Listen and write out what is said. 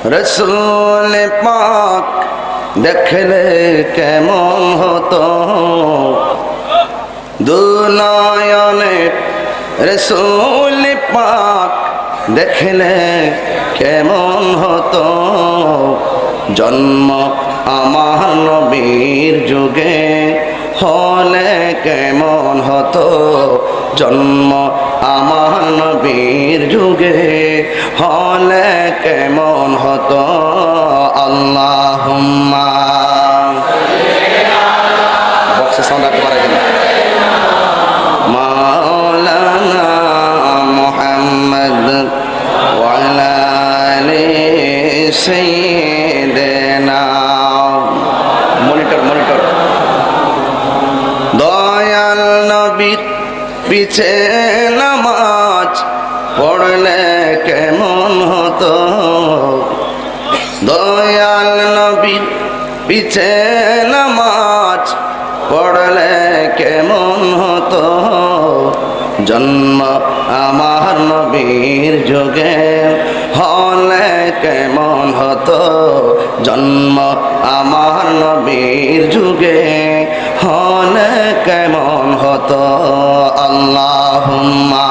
রসুল পাক দেখলে কেমন হতো, দুনয়নে রসুল পাক দেখলে কেমন হতো, জন্ম আমার নবীর যুগে হলে কেমন হতো, জন্ম আমার নবীর যুগে হলে কেমন হতো। আল্লাহুম্মা বক্সে সাউন্ড আপনি বাড়াই দিন। মাওলানা মুহাম্মদ ওয়া আলা আলি সাইয়্যিদিনা। মনিটর দয়াল নবীর পিছে নামাজ পড়লে কেমন হতো, দয়াল নবীর পিছে নামাজ পড়লে কেমন হতো, জন্ম আমার নবীর যুগে হলে কেমন হতো, জন্ম আমার নবীর যুগে হলে কেমন হতো। আল্লাহুম্মা